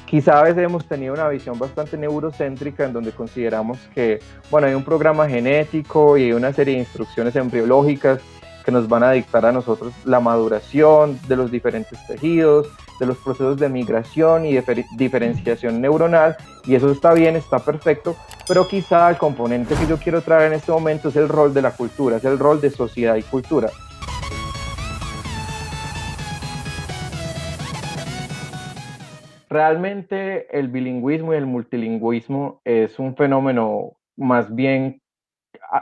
quizá a veces hemos tenido una visión bastante neurocéntrica en donde consideramos que, bueno, hay un programa genético y hay una serie de instrucciones embriológicas que nos van a dictar a nosotros la maduración de los diferentes tejidos, de los procesos de migración y de diferenciación neuronal, y eso está bien, está perfecto, pero quizá el componente que yo quiero traer en este momento es el rol de la cultura, es el rol de sociedad y cultura. Realmente el bilingüismo y el multilingüismo es un fenómeno más bien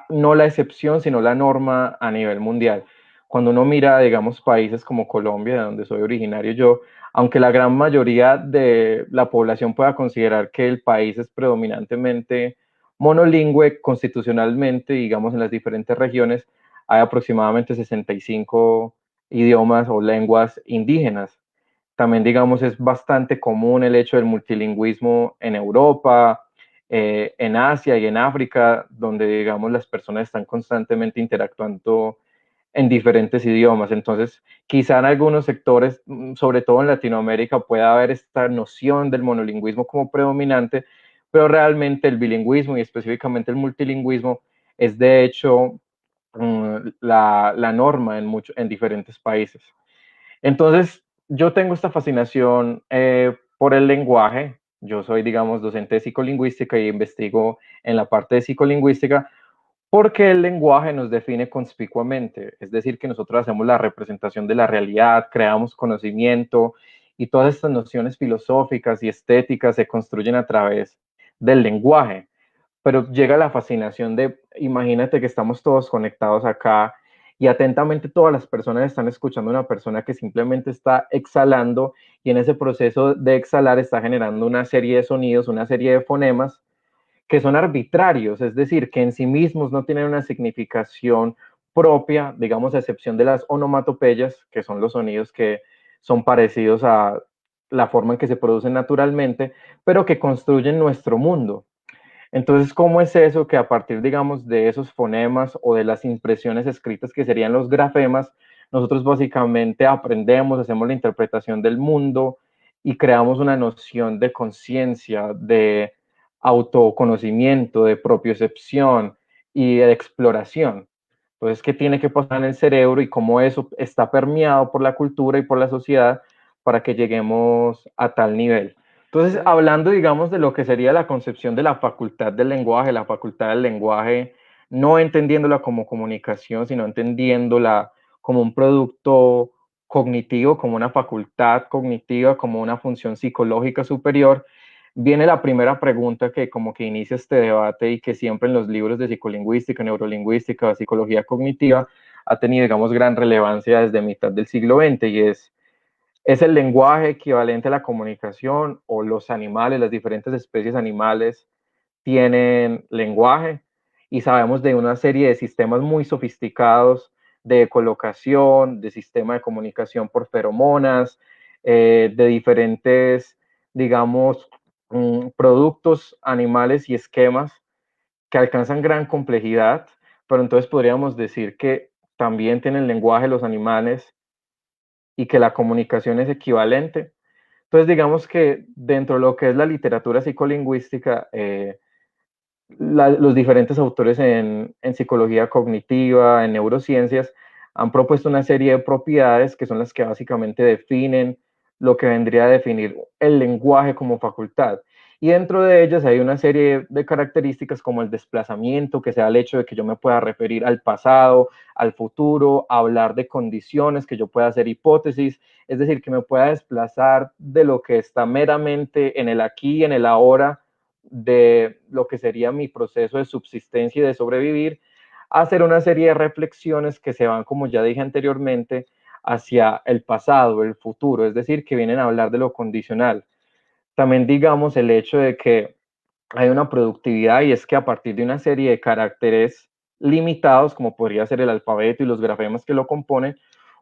no la excepción, sino la norma a nivel mundial. Cuando uno mira, digamos, países como Colombia, de donde soy originario yo, aunque la gran mayoría de la población pueda considerar que el país es predominantemente monolingüe, constitucionalmente, digamos, en las diferentes regiones, hay aproximadamente 65 idiomas o lenguas indígenas. También, digamos, es bastante común el hecho del multilingüismo en Europa, en Asia y en África, donde, digamos, las personas están constantemente interactuando en diferentes idiomas. Entonces, quizá en algunos sectores, sobre todo en Latinoamérica, pueda haber esta noción del monolingüismo como predominante, pero realmente el bilingüismo y específicamente el multilingüismo es de hecho la norma en diferentes países. Entonces, yo tengo esta fascinación por el lenguaje. Yo soy, digamos, docente de psicolingüística y investigo en la parte de psicolingüística porque el lenguaje nos define conspicuamente. Es decir, que nosotros hacemos la representación de la realidad, creamos conocimiento y todas estas nociones filosóficas y estéticas se construyen a través del lenguaje. Pero llega la fascinación de, imagínate que estamos todos conectados acá y atentamente todas las personas están escuchando a una persona que simplemente está exhalando y en ese proceso de exhalar está generando una serie de sonidos, una serie de fonemas que son arbitrarios, es decir, que en sí mismos no tienen una significación propia, digamos, a excepción de las onomatopeyas, que son los sonidos que son parecidos a la forma en que se producen naturalmente, pero que construyen nuestro mundo. Entonces, ¿cómo es eso que a partir, digamos, de esos fonemas o de las impresiones escritas que serían los grafemas, nosotros básicamente aprendemos, hacemos la interpretación del mundo y creamos una noción de conciencia, de autoconocimiento, de propiocepción y de exploración? Entonces, ¿qué tiene que pasar en el cerebro y cómo eso está permeado por la cultura y por la sociedad para que lleguemos a tal nivel? Entonces, hablando, digamos, de lo que sería la concepción de la facultad del lenguaje, no entendiéndola como comunicación, sino entendiéndola como un producto cognitivo, como una facultad cognitiva, como una función psicológica superior, viene la primera pregunta que como que inicia este debate y que siempre en los libros de psicolingüística, neurolingüística, psicología cognitiva ha tenido, digamos, gran relevancia desde mitad del siglo XX y ¿es el lenguaje equivalente a la comunicación o los animales, las diferentes especies animales tienen lenguaje? Y sabemos de una serie de sistemas muy sofisticados de colocación, de sistema de comunicación por feromonas, de diferentes, digamos, productos animales y esquemas que alcanzan gran complejidad, pero entonces podríamos decir que también tienen lenguaje los animales y que la comunicación es equivalente. Entonces, digamos que dentro de lo que es la literatura psicolingüística, los diferentes autores en psicología cognitiva, en neurociencias, han propuesto una serie de propiedades que son las que básicamente definen lo que vendría a definir el lenguaje como facultad. Y dentro de ellas hay una serie de características como el desplazamiento, que sea el hecho de que yo me pueda referir al pasado, al futuro, hablar de condiciones, que yo pueda hacer hipótesis, es decir, que me pueda desplazar de lo que está meramente en el aquí y en el ahora, de lo que sería mi proceso de subsistencia y de sobrevivir, a hacer una serie de reflexiones que se van, como ya dije anteriormente, hacia el pasado, el futuro, es decir, que vienen a hablar de lo condicional. También digamos el hecho de que hay una productividad y es que a partir de una serie de caracteres limitados, como podría ser el alfabeto y los grafemas que lo componen,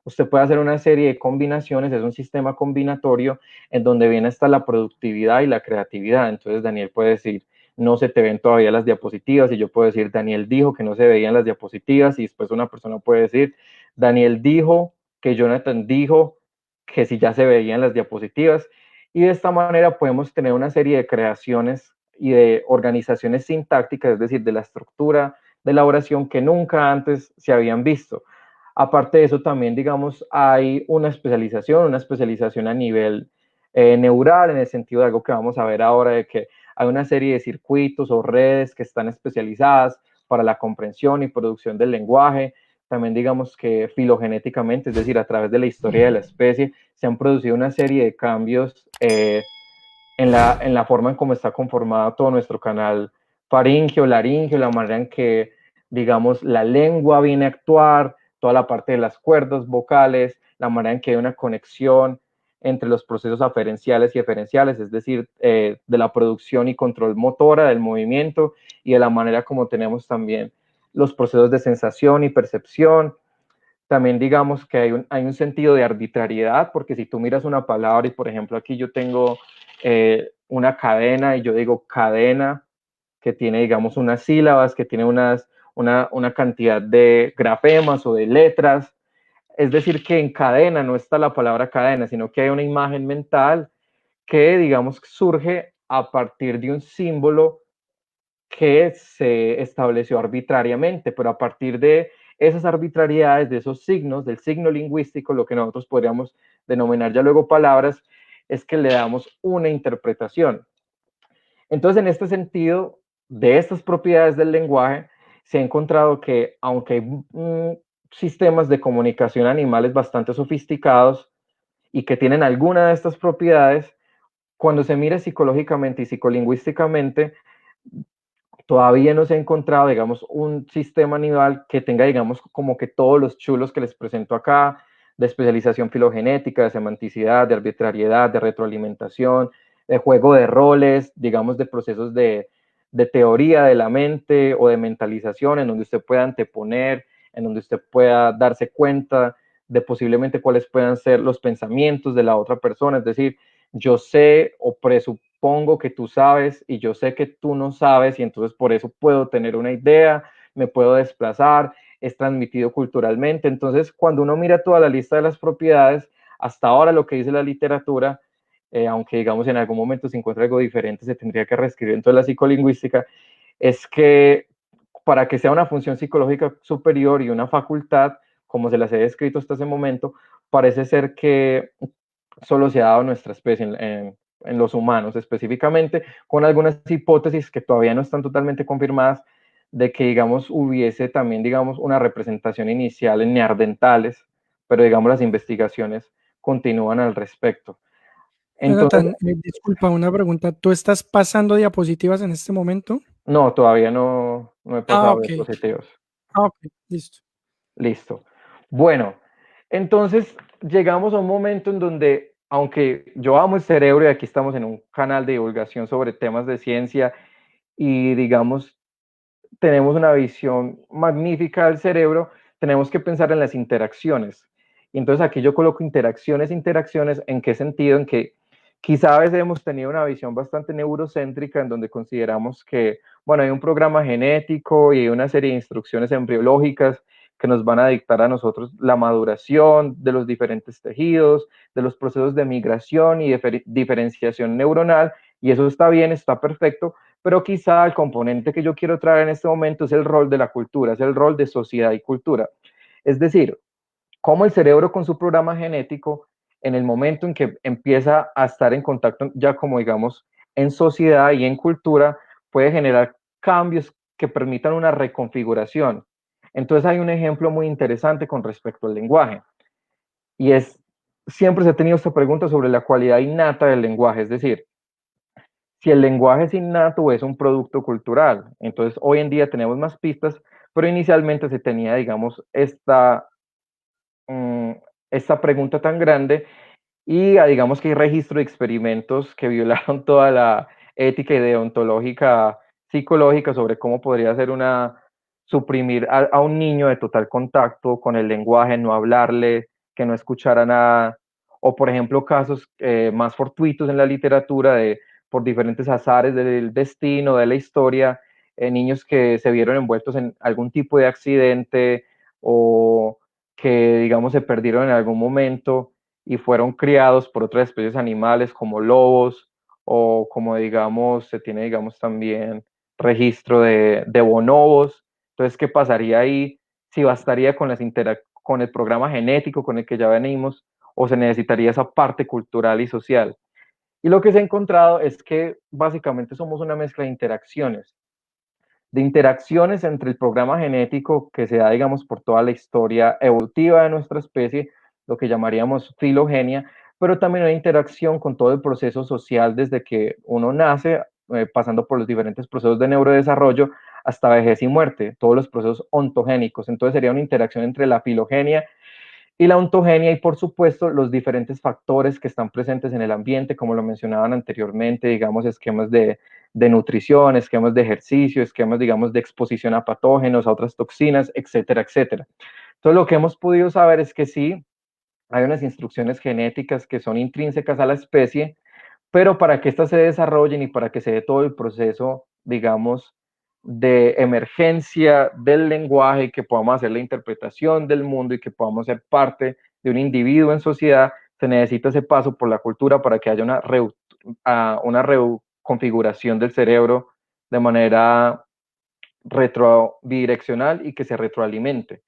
usted puede hacer una serie de combinaciones, es un sistema combinatorio en donde viene hasta la productividad y la creatividad. Entonces Daniel puede decir, no se te ven todavía las diapositivas, y yo puedo decir, Daniel dijo que no se veían las diapositivas, y después una persona puede decir, Daniel dijo que Jonathan dijo que si ya se veían las diapositivas, y de esta manera podemos tener una serie de creaciones y de organizaciones sintácticas, es decir, de la estructura de la oración que nunca antes se habían visto. Aparte de eso, también, digamos, hay una especialización a nivel neural, en el sentido de algo que vamos a ver ahora, de que hay una serie de circuitos o redes que están especializadas para la comprensión y producción del lenguaje. También digamos que filogenéticamente, es decir, a través de la historia de la especie, se han producido una serie de cambios en la forma en cómo está conformado todo nuestro canal faríngeo, laríngeo, la manera en que, digamos, la lengua viene a actuar, toda la parte de las cuerdas vocales, la manera en que hay una conexión entre los procesos aferenciales y eferenciales, es decir, de la producción y control motora del movimiento, y de la manera como tenemos también los procesos de sensación y percepción. También digamos que hay un sentido de arbitrariedad, porque si tú miras una palabra y, por ejemplo, aquí yo tengo una cadena y yo digo cadena, que tiene, digamos, unas sílabas, que tiene una cantidad de grafemas o de letras. Es decir, que en cadena no está la palabra cadena, sino que hay una imagen mental que, digamos, surge a partir de un símbolo que se estableció arbitrariamente, pero a partir de esas arbitrariedades, de esos signos, del signo lingüístico, lo que nosotros podríamos denominar ya luego palabras, es que le damos una interpretación. Entonces, en este sentido, de estas propiedades del lenguaje, se ha encontrado que, aunque hay sistemas de comunicación animales bastante sofisticados y que tienen alguna de estas propiedades, cuando se mira psicológicamente y psicolingüísticamente, todavía no se ha encontrado, digamos, un sistema animal que tenga, digamos, como que todos los chulos que les presento acá, de especialización filogenética, de semanticidad, de arbitrariedad, de retroalimentación, de juego de roles, digamos, de procesos de teoría de la mente o de mentalización, en donde usted pueda anteponer, en donde usted pueda darse cuenta de posiblemente cuáles puedan ser los pensamientos de la otra persona. Es decir, yo sé o presupongo que tú sabes y yo sé que tú no sabes, y entonces por eso puedo tener una idea, me puedo desplazar, es transmitido culturalmente. Entonces, cuando uno mira toda la lista de las propiedades, hasta ahora lo que dice la literatura, aunque digamos en algún momento se encuentra algo diferente, se tendría que reescribir en toda la psicolingüística, es que para que sea una función psicológica superior y una facultad, como se las he descrito hasta ese momento, parece ser que solo se ha dado en nuestra especie, en los humanos específicamente, con algunas hipótesis que todavía no están totalmente confirmadas, de que, digamos, hubiese también, digamos, una representación inicial en neandertales, pero, digamos, las investigaciones continúan al respecto. Entonces, Jonathan, disculpa, una pregunta. ¿Tú estás pasando diapositivas en este momento? no, todavía no he Ah, pasado ok. diapositivas. Ah, ok, listo. Listo. Bueno, entonces llegamos a un momento en donde, aunque yo amo el cerebro y aquí estamos en un canal de divulgación sobre temas de ciencia y digamos, tenemos una visión magnífica del cerebro, tenemos que pensar en las interacciones. Y entonces aquí yo coloco interacciones, interacciones, ¿en qué sentido? En que quizá a veces hemos tenido una visión bastante neurocéntrica en donde consideramos que, bueno, hay un programa genético y hay una serie de instrucciones embriológicas que nos van a dictar a nosotros la maduración de los diferentes tejidos, de los procesos de migración y de diferenciación neuronal, y eso está bien, está perfecto, pero quizá el componente que yo quiero traer en este momento es el rol de la cultura, es el rol de sociedad y cultura. Es decir, cómo el cerebro con su programa genético, en el momento en que empieza a estar en contacto ya como digamos en sociedad y en cultura, puede generar cambios que permitan una reconfiguración. Entonces hay un ejemplo muy interesante con respecto al lenguaje, y es, siempre se ha tenido esta pregunta sobre la cualidad innata del lenguaje, es decir, si el lenguaje es innato o es un producto cultural. Entonces, hoy en día tenemos más pistas, pero inicialmente se tenía, digamos, mm, esta pregunta tan grande y digamos que hay registro de experimentos que violaron toda la ética y deontológica psicológica sobre cómo podría ser suprimir a un niño de total contacto con el lenguaje, no hablarle, que no escuchara nada, o por ejemplo casos más fortuitos en la literatura de por diferentes azares del destino, de la historia, niños que se vieron envueltos en algún tipo de accidente o que digamos se perdieron en algún momento y fueron criados por otras especies animales como lobos o como digamos, se tiene digamos también registro de bonobos. Entonces, ¿qué pasaría ahí? Si bastaría con, con el programa genético con el que ya venimos o se necesitaría esa parte cultural y social. Y lo que se ha encontrado es que básicamente somos una mezcla de interacciones entre el programa genético que se da, digamos, por toda la historia evolutiva de nuestra especie, lo que llamaríamos filogenia, pero también una interacción con todo el proceso social desde que uno nace, pasando por los diferentes procesos de neurodesarrollo hasta vejez y muerte, todos los procesos ontogénicos. Entonces sería una interacción entre la filogenia y la ontogenia y por supuesto los diferentes factores que están presentes en el ambiente, como lo mencionaban anteriormente, digamos esquemas de nutrición, esquemas de ejercicio, esquemas digamos de exposición a patógenos, a otras toxinas, etcétera, etcétera. Entonces lo que hemos podido saber es que sí, hay unas instrucciones genéticas que son intrínsecas a la especie, pero para que éstas se desarrollen y para que se dé todo el proceso, digamos, de emergencia del lenguaje, que podamos hacer la interpretación del mundo y que podamos ser parte de un individuo en sociedad, se necesita ese paso por la cultura para que haya una reconfiguración del cerebro de manera retrodireccional y que se retroalimente.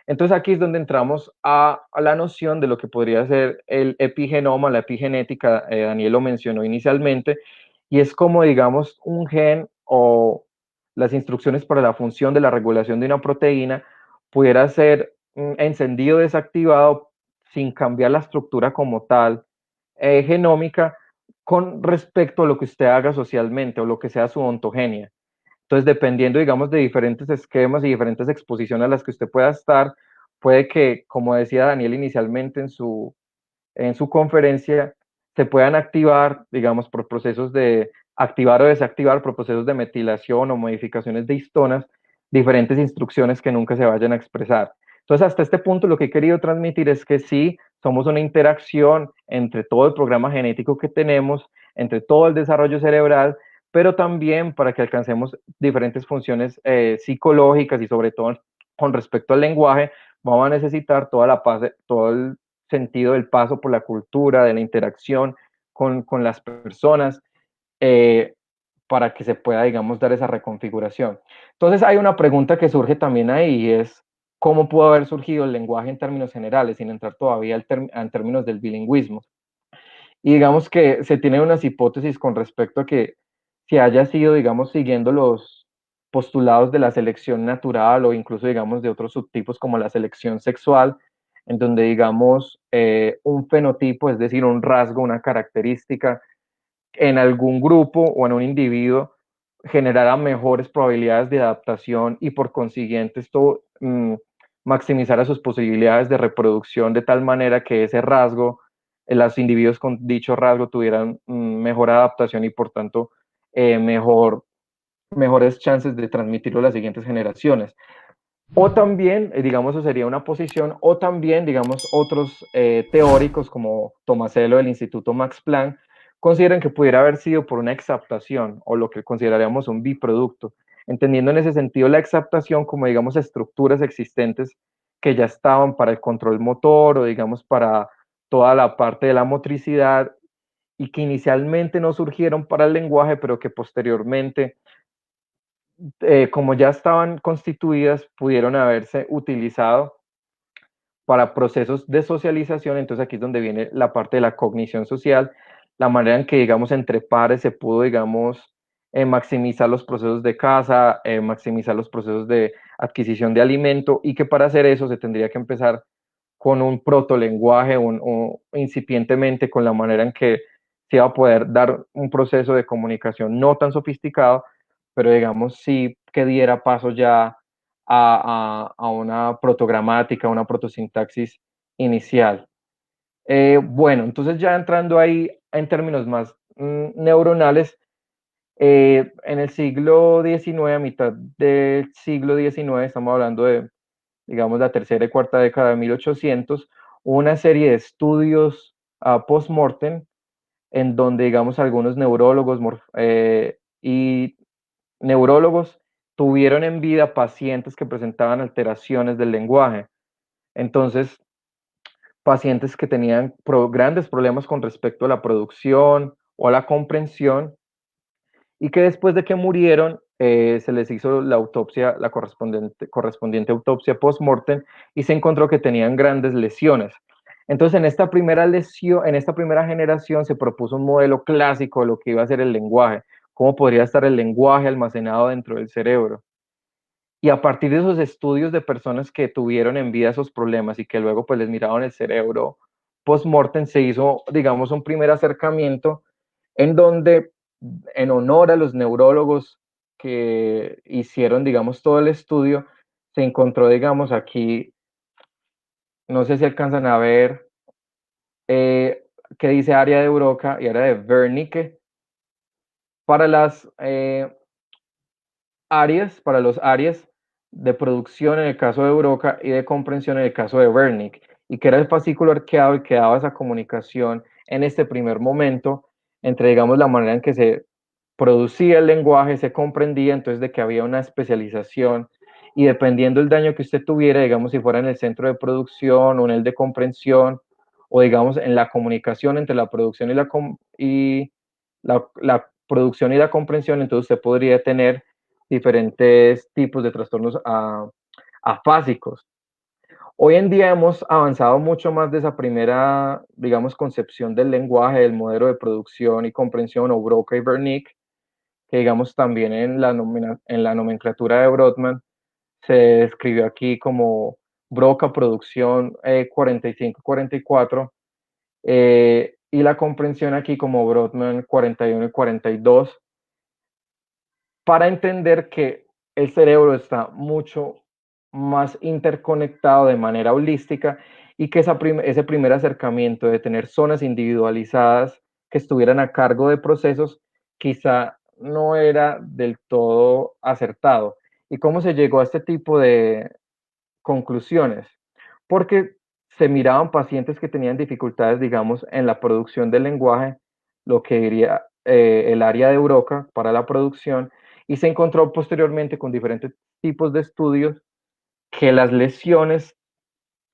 Entonces aquí es donde entramos a la noción de lo que podría ser el epigenoma, la epigenética, Daniel lo mencionó inicialmente, y es como, digamos, un gen o las instrucciones para la función de la regulación de una proteína pudiera ser encendido o desactivado sin cambiar la estructura como tal genómica con respecto a lo que usted haga socialmente o lo que sea su ontogenia. Entonces, dependiendo, digamos, de diferentes esquemas y diferentes exposiciones a las que usted pueda estar, puede que, como decía Daniel inicialmente en su conferencia, se puedan activar, digamos, por procesos de activar o desactivar, por procesos de metilación o modificaciones de histonas, diferentes instrucciones que nunca se vayan a expresar. Entonces, hasta este punto, lo que he querido transmitir es que sí, somos una interacción entre todo el programa genético que tenemos, entre todo el desarrollo cerebral, pero también para que alcancemos diferentes funciones psicológicas y sobre todo con respecto al lenguaje, vamos a necesitar todo el sentido del paso por la cultura, de la interacción con las personas, eh, para que se pueda, digamos, dar esa reconfiguración. Entonces hay una pregunta que surge también ahí y es, ¿cómo pudo haber surgido el lenguaje en términos generales, sin entrar todavía en términos del bilingüismo? Y digamos que se tienen unas hipótesis con respecto a que si haya sido, digamos, siguiendo los postulados de la selección natural o incluso, digamos, de otros subtipos como la selección sexual, en donde, digamos, un fenotipo, es decir, un rasgo, una característica en algún grupo o en un individuo generara mejores probabilidades de adaptación y por consiguiente esto maximizara sus posibilidades de reproducción de tal manera que ese rasgo, los individuos con dicho rasgo tuvieran mejor adaptación y por tanto mejores chances de transmitirlo a las siguientes generaciones. O también, digamos, eso sería una posición, o también, digamos, otros teóricos como Tomasello del Instituto Max Planck consideran que pudiera haber sido por una exaptación o lo que consideraríamos un biproducto, entendiendo en ese sentido la exaptación como, digamos, estructuras existentes que ya estaban para el control motor o, digamos, para toda la parte de la motricidad y que inicialmente no surgieron para el lenguaje, pero que posteriormente como ya estaban constituidas, pudieron haberse utilizado para procesos de socialización. Entonces aquí es donde viene la parte de la cognición social, la manera en que, digamos, entre pares se pudo, digamos, maximizar los procesos de caza, maximizar los procesos de adquisición de alimento y que para hacer eso se tendría que empezar con un protolenguaje o incipientemente con la manera en que se iba a poder dar un proceso de comunicación no tan sofisticado, pero digamos sí que diera paso ya a una protogramática, una protosintaxis inicial. Bueno, entonces ya entrando ahí en términos más neuronales, en el siglo XIX, a mitad del siglo XIX, estamos hablando de, digamos, la tercera y cuarta década de 1800, hubo una serie de estudios post-mortem en donde, digamos, algunos neurólogos y neurólogos tuvieron en vida pacientes que presentaban alteraciones del lenguaje. Entonces, pacientes que tenían grandes problemas con respecto a la producción o a la comprensión, y que después de que murieron se les hizo la autopsia, la correspondiente autopsia post-mortem, y se encontró que tenían grandes lesiones. Entonces, en esta primera lesión, en esta primera generación se propuso un modelo clásico de lo que iba a ser el lenguaje, cómo podría estar el lenguaje almacenado dentro del cerebro. Y a partir de esos estudios de personas que tuvieron en vida esos problemas y que luego pues les miraban el cerebro post-mortem, se hizo, digamos, un primer acercamiento en donde, en honor a los neurólogos que hicieron, digamos, todo el estudio, se encontró, digamos, aquí, no sé si alcanzan a ver, que dice área de Broca y área de Wernicke para las áreas, para los áreas de producción en el caso de Broca y de comprensión en el caso de Wernicke, y que era el fascículo arqueado y que daba esa comunicación en este primer momento entre, digamos, la manera en que se producía el lenguaje, se comprendía, entonces de que había una especialización y dependiendo del daño que usted tuviera, digamos, si fuera en el centro de producción o en el de comprensión, o digamos en la comunicación entre la producción y la producción y la comprensión, entonces usted podría tener diferentes tipos de trastornos afásicos. Hoy en día hemos avanzado mucho más de esa primera, digamos, concepción del lenguaje, del modelo de producción y comprensión, o Broca y Wernicke, que digamos también en la nomenclatura de Brodmann se describió aquí como Broca producción 45-44, y la comprensión aquí como Brodmann 41 y 42, para entender que el cerebro está mucho más interconectado de manera holística y que ese primer acercamiento de tener zonas individualizadas que estuvieran a cargo de procesos quizá no era del todo acertado. ¿Y cómo se llegó a este tipo de conclusiones? Porque se miraban pacientes que tenían dificultades, digamos, en la producción del lenguaje, lo que diría el área de Broca para la producción, y se encontró posteriormente con diferentes tipos de estudios que las lesiones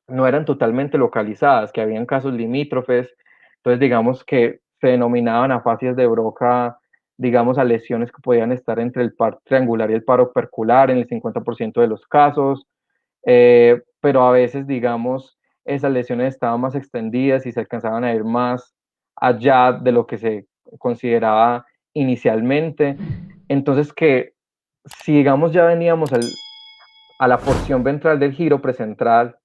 no eran totalmente localizadas, que habían casos limítrofes, entonces digamos que se denominaban afasias de Broca, digamos a lesiones que podían estar entre el par triangular y el paro opercular en el 50% de los casos, pero a veces, digamos, esas lesiones estaban más extendidas y se alcanzaban a ir más allá de lo que se consideraba inicialmente. Entonces, que si, digamos, ya veníamos a la porción ventral del giro precentral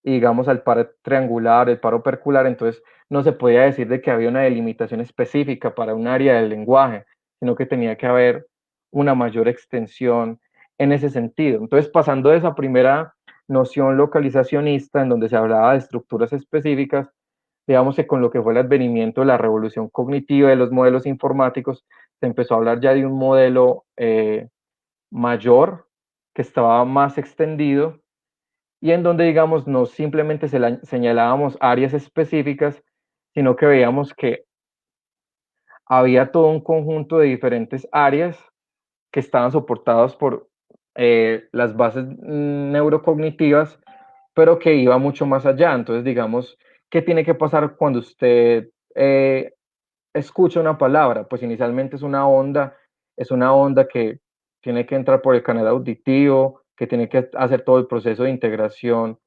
y, digamos, al par triangular, el par opercular, entonces no se podía decir de que había una delimitación específica para un área del lenguaje, sino que tenía que haber una mayor extensión en ese sentido. Entonces, pasando de esa primera noción localizacionista en donde se hablaba de estructuras específicas, digamos que con lo que fue el advenimiento de la revolución cognitiva de los modelos informáticos, se empezó a hablar ya de un modelo mayor, que estaba más extendido y en donde, digamos, no simplemente señalábamos áreas específicas, sino que veíamos que había todo un conjunto de diferentes áreas que estaban soportados por las bases neurocognitivas, pero que iba mucho más allá. Entonces, digamos, ¿qué tiene que pasar cuando usted escucha una palabra? Pues inicialmente es una onda que tiene que entrar por el canal auditivo, que tiene que hacer todo el proceso de integración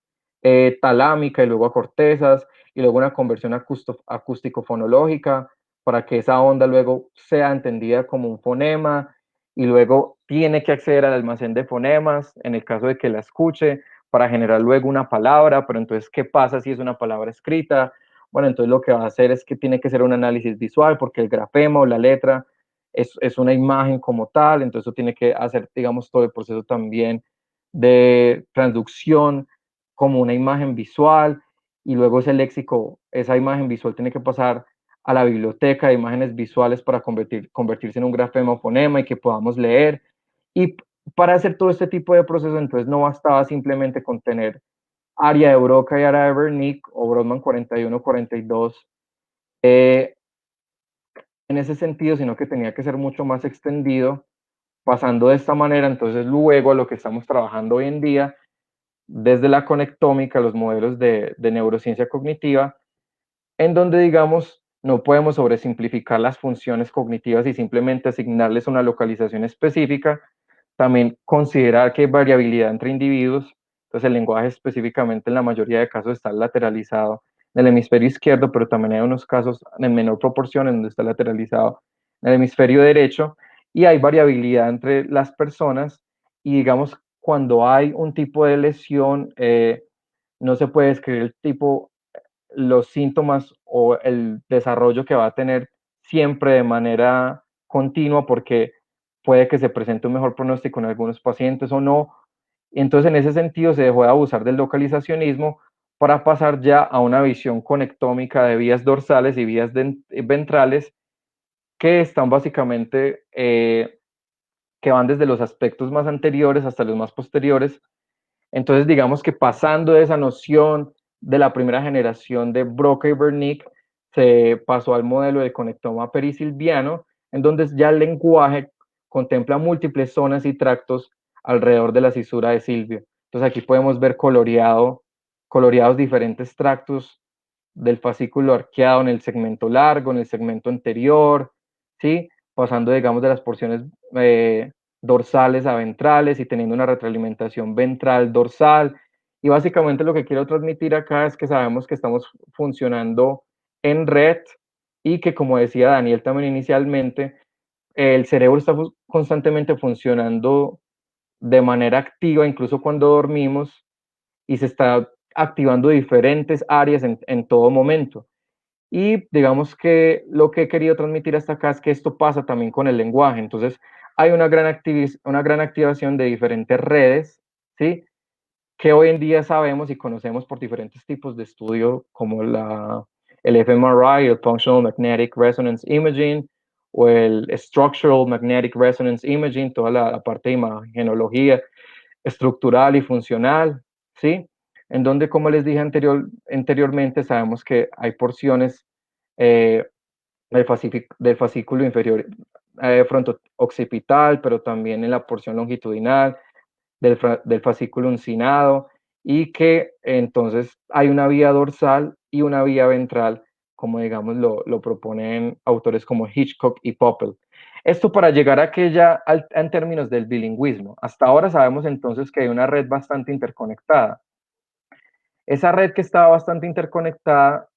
talámica y luego a cortezas, y luego una conversión acústico-fonológica para que esa onda luego sea entendida como un fonema, y luego tiene que acceder al almacén de fonemas en el caso de que la escuche para generar luego una palabra, pero entonces, ¿qué pasa si es una palabra escrita? Bueno, entonces lo que va a hacer es que tiene que ser un análisis visual porque el grafema o la letra es una imagen como tal, entonces eso tiene que hacer, digamos, todo el proceso también de transducción como una imagen visual, y luego ese léxico, esa imagen visual tiene que pasar a la biblioteca de imágenes visuales para convertirse en un grafema o fonema y que podamos leer. Y para hacer todo este tipo de procesos, entonces no bastaba simplemente con tener área de Broca y área de Wernicke o Brodmann 41, 42 en ese sentido, sino que tenía que ser mucho más extendido, pasando de esta manera entonces luego a lo que estamos trabajando hoy en día, desde la conectómica, los modelos de neurociencia cognitiva, en donde, digamos, no podemos sobresimplificar las funciones cognitivas y simplemente asignarles una localización específica. También considerar que hay variabilidad entre individuos. Entonces, el lenguaje específicamente en la mayoría de casos está lateralizado en el hemisferio izquierdo, pero también hay unos casos en menor proporción en donde está lateralizado en el hemisferio derecho, y hay variabilidad entre las personas. Y digamos, cuando hay un tipo de lesión, no se puede describir el tipo, los síntomas o el desarrollo que va a tener siempre de manera continua, porque puede que se presente un mejor pronóstico en algunos pacientes o no. Entonces, en ese sentido, se dejó de abusar del localizacionismo para pasar ya a una visión conectómica de vías dorsales y vías ventrales, que están básicamente, que van desde los aspectos más anteriores hasta los más posteriores. Entonces, digamos que pasando de esa noción de la primera generación de Broca y Wernicke, se pasó al modelo de conectoma perisilviano, en donde ya el lenguaje contempla múltiples zonas y tractos alrededor de la cisura de Silvio. Entonces, aquí podemos ver coloreados diferentes tractos del fascículo arqueado en el segmento largo, en el segmento anterior, ¿sí? Pasando, digamos, de las porciones dorsales a ventrales y teniendo una retroalimentación ventral dorsal. Y básicamente lo que quiero transmitir acá es que sabemos que estamos funcionando en red y que, como decía Daniel también inicialmente, el cerebro está constantemente funcionando de manera activa, incluso cuando dormimos, y se está activando diferentes áreas en todo momento. Y digamos que lo que he querido transmitir hasta acá es que esto pasa también con el lenguaje. Entonces, hay una gran activación de diferentes redes, ¿sí? Que hoy en día sabemos y conocemos por diferentes tipos de estudio, como el fMRI, el Functional Magnetic Resonance Imaging, o el Structural Magnetic Resonance Imaging, toda la parte de imagenología estructural y funcional, ¿sí? En donde, como les dije anteriormente, sabemos que hay porciones eh, del fascículo inferior fronto-occipital, pero también en la porción longitudinal del fascículo uncinado, y que entonces hay una vía dorsal y una vía ventral, como digamos lo proponen autores como Hitchcock y Poppel. Esto para llegar a aquella en términos del bilingüismo. Hasta ahora sabemos entonces que hay una red bastante interconectada. Esa red que estaba bastante interconectada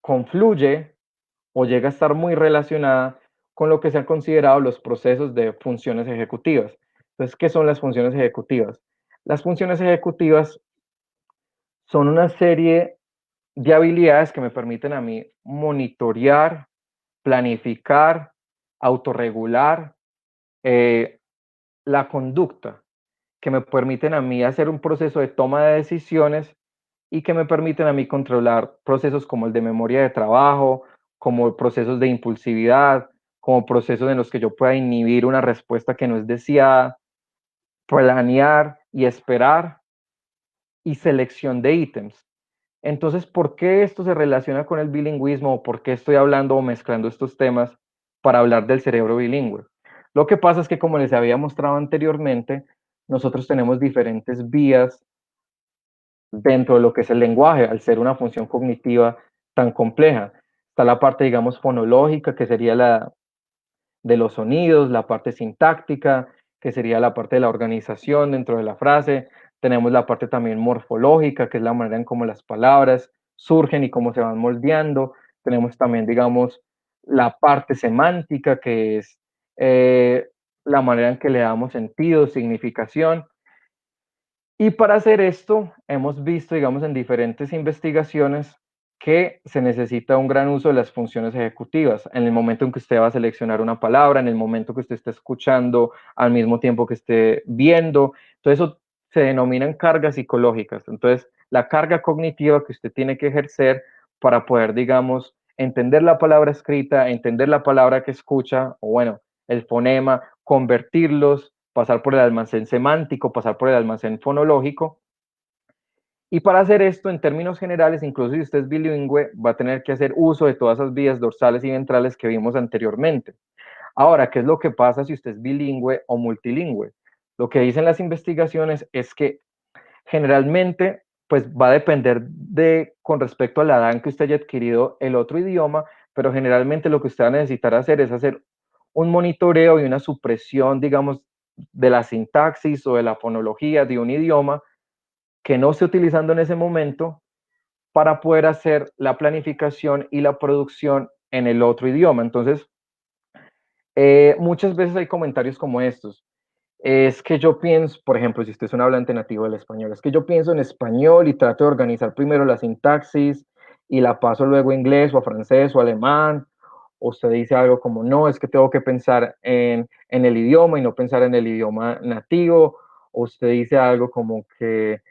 confluye o llega a estar muy relacionada con lo que se han considerado los procesos de funciones ejecutivas. Entonces, ¿qué son las funciones ejecutivas? Las funciones ejecutivas son una serie de habilidades que me permiten a mí monitorear, planificar, autorregular la conducta, que me permiten a mí hacer un proceso de toma de decisiones y que me permiten a mí controlar procesos como el de memoria de trabajo, como procesos de impulsividad, como procesos en los que yo pueda inhibir una respuesta que no es deseada, planear y esperar, y selección de ítems. Entonces, ¿por qué esto se relaciona con el bilingüismo o por qué estoy hablando o mezclando estos temas para hablar del cerebro bilingüe? Lo que pasa es que, como les había mostrado anteriormente, nosotros tenemos diferentes vías dentro de lo que es el lenguaje, al ser una función cognitiva tan compleja. Está la parte, digamos, fonológica, que sería la de los sonidos, la parte sintáctica, que sería la parte de la organización dentro de la frase. Tenemos la parte también morfológica, que es la manera en cómo las palabras surgen y cómo se van moldeando. Tenemos también, digamos, la parte semántica, que es la manera en que le damos sentido, significación. Y para hacer esto, hemos visto, digamos, en diferentes investigaciones que se necesita un gran uso de las funciones ejecutivas. En el momento en que usted va a seleccionar una palabra, en el momento que usted está escuchando, al mismo tiempo que esté viendo. Todo eso se denominan cargas psicológicas. Entonces, la carga cognitiva que usted tiene que ejercer para poder, digamos, entender la palabra escrita, entender la palabra que escucha, o bueno, el fonema, convertirlos, pasar por el almacén semántico, pasar por el almacén fonológico. Y para hacer esto, en términos generales, incluso si usted es bilingüe, va a tener que hacer uso de todas esas vías dorsales y ventrales que vimos anteriormente. Ahora, ¿qué es lo que pasa si usted es bilingüe o multilingüe? Lo que dicen las investigaciones es que generalmente pues va a depender de con respecto a la edad en que usted haya adquirido el otro idioma, pero generalmente lo que usted va a necesitar hacer es hacer un monitoreo y una supresión, digamos, de la sintaxis o de la fonología de un idioma que no esté utilizando en ese momento para poder hacer la planificación y la producción en el otro idioma. Entonces, muchas veces hay comentarios como estos. Es que yo pienso, por ejemplo, si usted es un hablante nativo del español, es que yo pienso en español y trato de organizar primero la sintaxis y la paso luego a inglés o a francés o alemán. O usted dice algo como, no, es que tengo que pensar en el idioma y no pensar en el idioma nativo. O usted dice algo como que,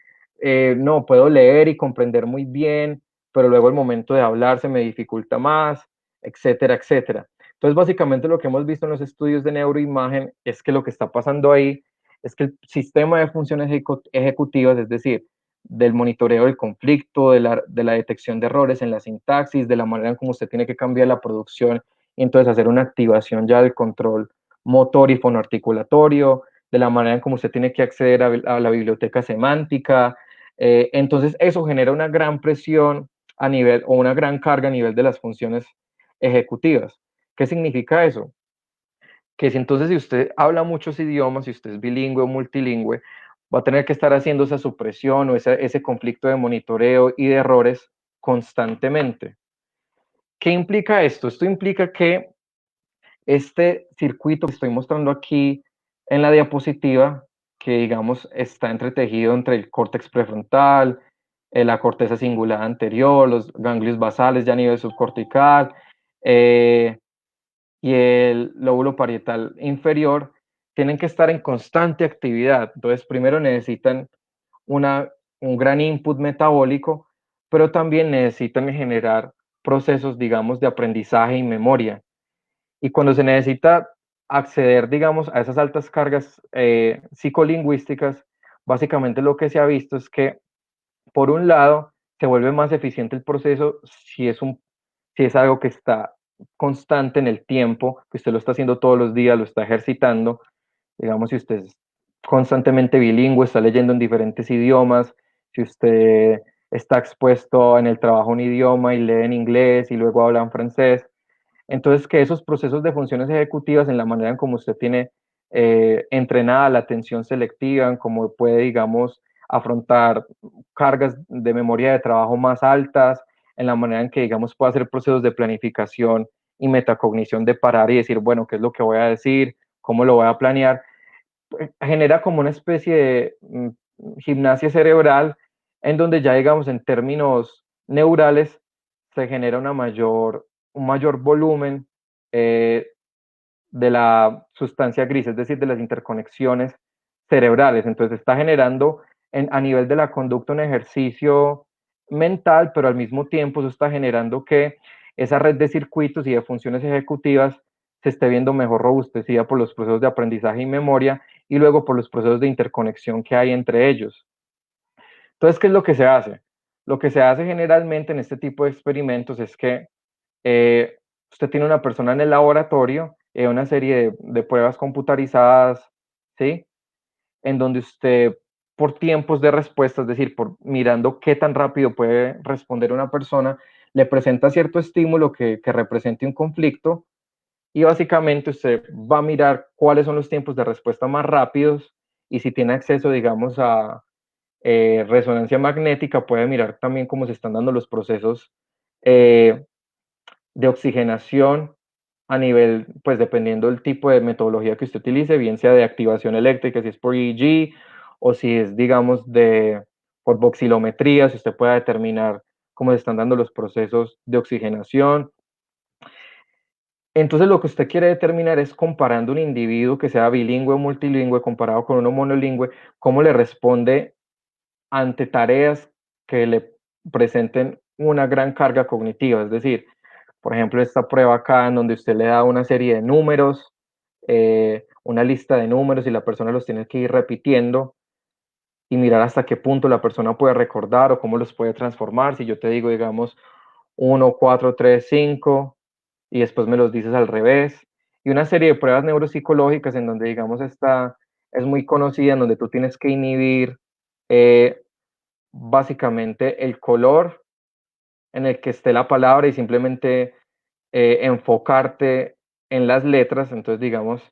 no, puedo leer y comprender muy bien, pero luego el momento de hablar se me dificulta más, etcétera, etcétera. Entonces, básicamente lo que hemos visto en los estudios de neuroimagen es que lo que está pasando ahí es que el sistema de funciones ejecutivas, es decir, del monitoreo del conflicto, de la detección de errores en la sintaxis, de la manera en cómo usted tiene que cambiar la producción y entonces hacer una activación ya del control motor y fonoarticulatorio, de la manera en cómo usted tiene que acceder a la biblioteca semántica. Entonces, eso genera una gran presión a nivel o una gran carga a nivel de las funciones ejecutivas. ¿Qué significa eso? Que si entonces si usted habla muchos idiomas, si usted es bilingüe o multilingüe, va a tener que estar haciendo esa supresión o ese conflicto de monitoreo y de errores constantemente. ¿Qué implica esto? Esto implica que este circuito que estoy mostrando aquí en la diapositiva, que digamos está entretejido entre el córtex prefrontal, la corteza cingulada anterior, los ganglios basales ya a nivel subcortical, y el lóbulo parietal inferior tienen que estar en constante actividad. Entonces, primero necesitan una, un gran input metabólico, pero también necesitan generar procesos, digamos, de aprendizaje y memoria. Y cuando se necesita acceder, digamos, a esas altas cargas psicolingüísticas, básicamente lo que se ha visto es que, por un lado, se vuelve más eficiente el proceso si es algo que está constante en el tiempo, que usted lo está haciendo todos los días, lo está ejercitando. Digamos, si usted es constantemente bilingüe, está leyendo en diferentes idiomas, si usted está expuesto en el trabajo a un idioma y lee en inglés y luego habla en francés. Entonces, que esos procesos de funciones ejecutivas, en la manera en cómo usted tiene entrenada la atención selectiva, en cómo puede, digamos, afrontar cargas de memoria de trabajo más altas, en la manera en que, digamos, puede hacer procesos de planificación y metacognición de parar y decir, bueno, ¿qué es lo que voy a decir? ¿Cómo lo voy a planear? Genera como una especie de gimnasia cerebral en donde ya, digamos, en términos neurales, se genera un mayor volumen eh, de la sustancia gris, es decir, de las interconexiones cerebrales. Entonces está generando a nivel de la conducta un ejercicio mental, pero al mismo tiempo eso está generando que esa red de circuitos y de funciones ejecutivas se esté viendo mejor robustecida por los procesos de aprendizaje y memoria y luego por los procesos de interconexión que hay entre ellos. Entonces, ¿qué es lo que se hace? Lo que se hace generalmente en este tipo de experimentos es que eh, usted tiene una persona en el laboratorio, una serie de pruebas computarizadas, ¿sí? En donde usted, por tiempos de respuesta, es decir, por mirando qué tan rápido puede responder una persona, le presenta cierto estímulo que represente un conflicto y básicamente usted va a mirar cuáles son los tiempos de respuesta más rápidos y si tiene acceso, digamos, a resonancia magnética, puede mirar también cómo se están dando los procesos eh, de oxigenación a nivel, pues dependiendo del tipo de metodología que usted utilice, bien sea de activación eléctrica, si es por EEG, o si es, digamos, por voxilometría, si usted puede determinar cómo se están dando los procesos de oxigenación. Entonces, lo que usted quiere determinar es comparando un individuo que sea bilingüe o multilingüe comparado con uno monolingüe, cómo le responde ante tareas que le presenten una gran carga cognitiva. Es decir, por ejemplo, esta prueba acá en donde usted le da una serie de números, una lista de números y la persona los tiene que ir repitiendo y mirar hasta qué punto la persona puede recordar o cómo los puede transformar. Si yo te digo, digamos, 1, 4, 3, 5 y después me los dices al revés. Y una serie de pruebas neuropsicológicas en donde, digamos, es muy conocida, en donde tú tienes que inhibir eh, básicamente el color en el que esté la palabra y simplemente enfocarte en las letras. Entonces, digamos,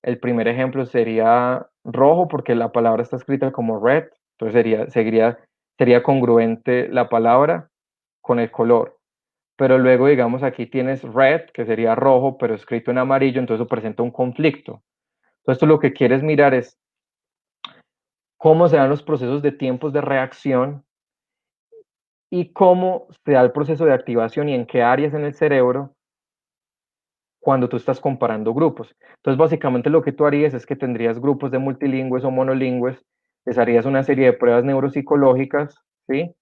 el primer ejemplo sería rojo porque la palabra está escrita como red, entonces sería congruente la palabra con el color. Pero luego, digamos, aquí tienes red, que sería rojo, pero escrito en amarillo, entonces eso presenta un conflicto. Entonces tú lo que quieres mirar es cómo se dan los procesos de tiempos de reacción y cómo se da el proceso de activación y en qué áreas en el cerebro cuando tú estás comparando grupos. Entonces, básicamente lo que tú harías es que tendrías grupos de multilingües o monolingües, les harías una serie de pruebas neuropsicológicas, ¿sí?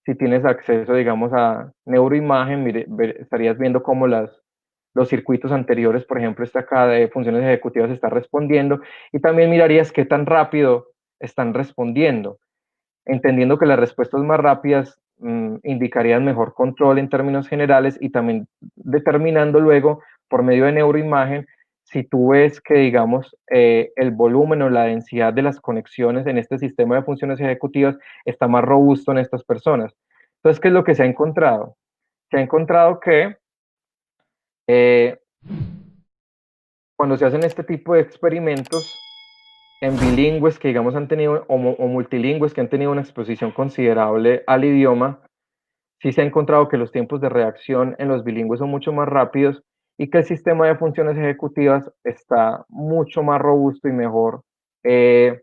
Si tienes acceso, digamos, a neuroimagen, estarías viendo cómo los circuitos anteriores, por ejemplo, esta acá de funciones ejecutivas está respondiendo, y también mirarías qué tan rápido están respondiendo, entendiendo que las respuestas más rápidas indicarían mejor control en términos generales y también determinando luego por medio de neuroimagen si tú ves que, digamos, el volumen o la densidad de las conexiones en este sistema de funciones ejecutivas está más robusto en estas personas. Entonces, ¿qué es lo que se ha encontrado? Se ha encontrado que eh, cuando se hacen este tipo de experimentos en bilingües que, digamos, han tenido, o multilingües que han tenido una exposición considerable al idioma, sí se ha encontrado que los tiempos de reacción en los bilingües son mucho más rápidos y que el sistema de funciones ejecutivas está mucho más robusto y mejor, eh,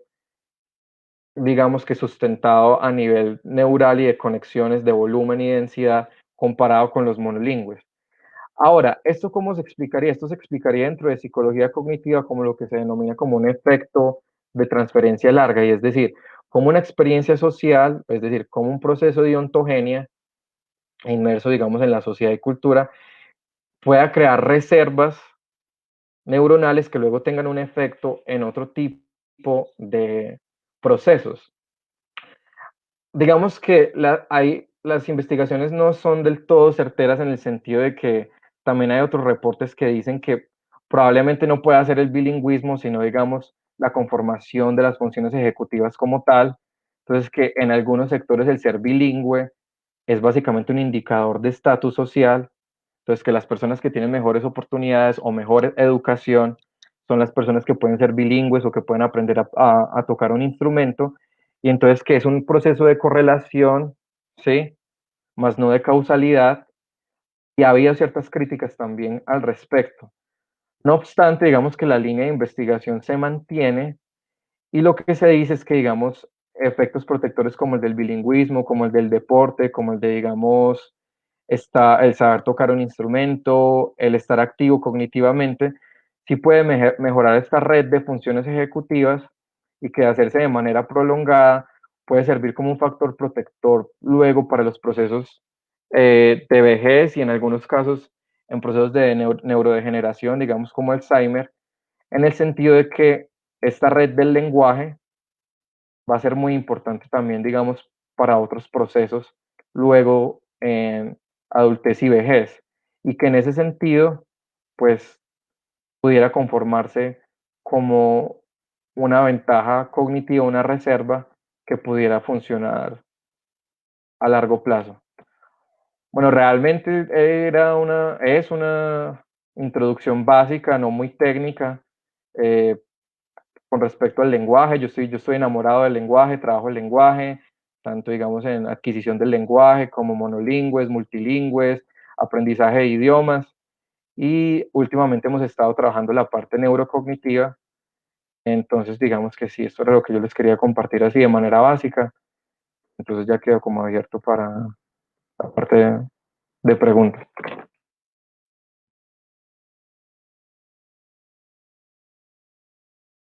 digamos que sustentado a nivel neural y de conexiones de volumen y densidad comparado con los monolingües. Ahora, ¿esto cómo se explicaría? Esto se explicaría dentro de psicología cognitiva como lo que se denomina como un efecto de transferencia larga, y es decir, como una experiencia social, es decir, como un proceso de ontogenia inmerso, digamos, en la sociedad y cultura, pueda crear reservas neuronales que luego tengan un efecto en otro tipo de procesos. Digamos que las investigaciones no son del todo certeras en el sentido de que también hay otros reportes que dicen que probablemente no pueda ser el bilingüismo, sino, digamos, la conformación de las funciones ejecutivas como tal. Entonces, que en algunos sectores el ser bilingüe es básicamente un indicador de estatus social. Entonces, que las personas que tienen mejores oportunidades o mejor educación son las personas que pueden ser bilingües o que pueden aprender a tocar un instrumento. Y entonces que es un proceso de correlación, ¿sí? Más no de causalidad. Y ha habido ciertas críticas también al respecto. No obstante, digamos que la línea de investigación se mantiene y lo que se dice es que, digamos, efectos protectores como el del bilingüismo, como el del deporte, como el de, digamos, el saber tocar un instrumento, el estar activo cognitivamente, sí puede mejorar esta red de funciones ejecutivas y que de hacerse de manera prolongada puede servir como un factor protector luego para los procesos de vejez y en algunos casos en procesos de neurodegeneración, digamos como Alzheimer, en el sentido de que esta red del lenguaje va a ser muy importante también, digamos, para otros procesos luego en adultez y vejez. Y que en ese sentido, pues, pudiera conformarse como una ventaja cognitiva, una reserva que pudiera funcionar a largo plazo. Bueno, realmente es una introducción básica, no muy técnica, eh, con respecto al lenguaje. Yo estoy enamorado del lenguaje, trabajo el lenguaje, tanto digamos en adquisición del lenguaje como monolingües, multilingües, aprendizaje de idiomas, y últimamente hemos estado trabajando la parte neurocognitiva. Entonces, digamos que sí, esto era lo que yo les quería compartir así de manera básica. Entonces ya quedo como abierto para la parte de preguntas.